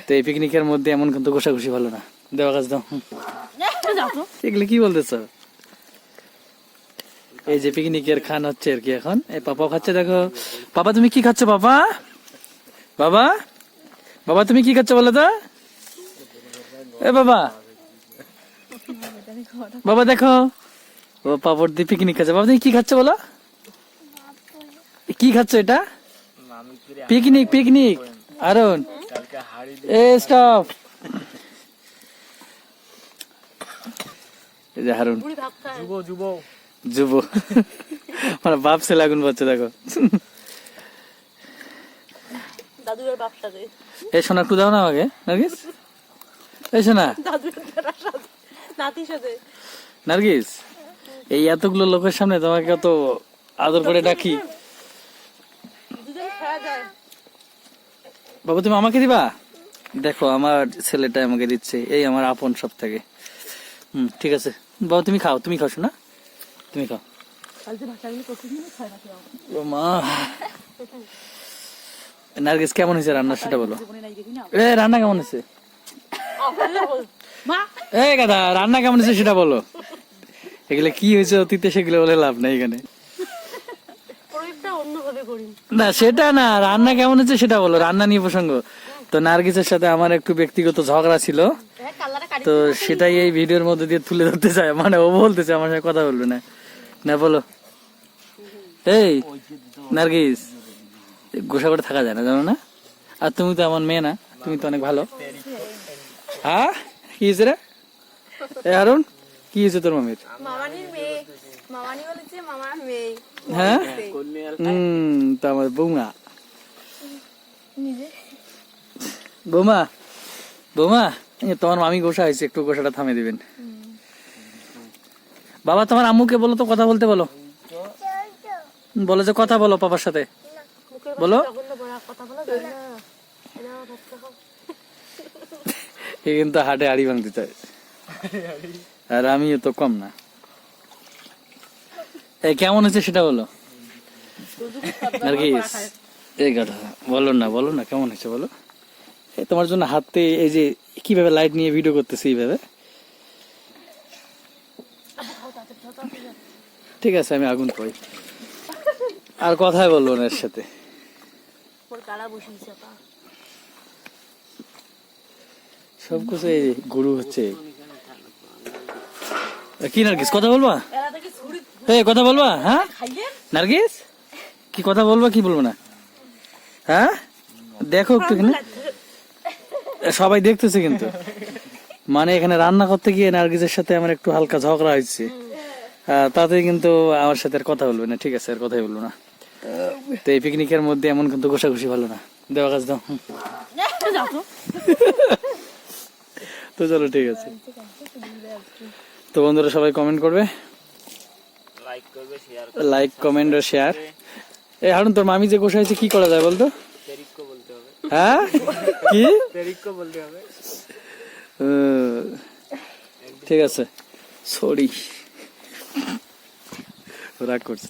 তো এই পিকনিকের মধ্যে এমন কিন্তু ঘষাঘষি ভালো না। দেওয়া কাজ দাও। এগুলো কি বলতেছ? এই যে পিকনিকের খান হচ্ছে আর কি এখন। এই পাপা খাচ্ছে, দেখো। পাপা তুমি কি খাচ্ছ? পাপা, বাবা, বাবা তুমি কি খাচ্ছ বলো তো? এ বাবা, বাবা দেখো, ও পাপড় দিয়ে পিকনিক খাচ্ছে। বাবা তুমি কি খাচ্ছ বলো? কি খাচ্ছ এটা? Picnic, picnic. আরুন, এ স্টপ। এই যে হারুন, যুব মানে বাপ ছেলে আগুন পাচ্ছে, দেখো। এই সোনা একটু দাও না আমাকে, নার্গিস। এই সোনা, নার্গিস, এই এতগুলো লোকের সামনে তোমাকে কত আদর করে ডাকি। বাবা তুমি আমাকে দিবা? দেখো আমার ছেলেটা আমাকে দিচ্ছে, এই আমার আপন সব থেকে। ঠিক আছে বাবা, তুমি খাও, তুমি খাও শোনা, তুমি খাও। ও মা, নার্গিস কেমন হয়েছে রান্না সেটা বলো। এ রান্না কেমন হয়েছে? এই গাদা, রান্না কেমন হয়েছে সেটা বলো। এগুলো কি হয়েছে অতীতে, সেগুলো বলে লাভ নাই এখানে। না সেটা না, রান্না কেমন হয়েছে সেটা বলো, রান্না নিয়ে প্রসঙ্গ। তো নার্গিসের সাথে আমার একটু ব্যক্তিগত ঝগড়া ছিল, তো সেটাই এই ভিডিওর মধ্যে দিয়ে তুলে ধরতে চাই। মানে ও বলতেছে আমার সাথে কথা বলবে না, না বলো। এই নার্গিস, গোসা করে থাকা যায় না জানো না? আর তুমি তো আমার মেয়ে না, তুমি তো অনেক ভালো। হ্যাঁ কি হয়েছে রে? এ হারুন, কি হয়েছে তোর মামির? হ্যাঁ তো আমার বৌমা, বৌমা, বৌমা, তোমার মামি গোসা হয়েছে, একটু গোসাটা থামে দিবেন। বাবা তোমার আম্মুকে বলো তো, কথা বলতে বলো, বলো যে কথা বলো পাপার সাথে, বলো। এ কিন্তু হাটে হাড়ি ভাঙতে চায়, আর আমিও তো কম না। এই কেমন হয়েছে সেটা বলো নার্গিস। এই কথা বলো না, বলো না কেমন হয়েছে বলো। তোমার জন্য হাতে এই যে কিভাবে লাইট নিয়ে ভিডিও করতেছি এইভাবে। ঠিক আছে আমি আগুন পাই, আর কথাই বলবো না এর সাথে। সবকিছু এই গুরু হচ্ছে। কি নার্গিস কথা বলবা? এই কথা বলবা? হ্যাঁ নার্গিস, কি কথা বলবা কি বলবো না? হ্যাঁ দেখো একটুখানি, সবাই দেখতেছে কিন্তু। মানে এখানে রান্না করতে গিয়ে নার্গিসের সাথে আমার একটু হালকা ঝগড়া হয়েছে, তাতে কিন্তু আমার সাথে আর কথা বলবে না। ঠিক আছে আর কথাই বলবো না। তো এই পিকনিকের মধ্যে এমন কিন্তু ঘষাঘষি ভালো না। দেওয়া কাজ দাও। তো চলো ঠিক আছে। তো বন্ধুরা সবাই কমেন্ট করবে, লাইক কমেন্ট ও শেয়ার। এই হারুন তোর মামি যে গোসা হয়েছে কি করা যায় বলতো? হ্যাঁ কি ঠিক আছে, সরি রাগ করছি।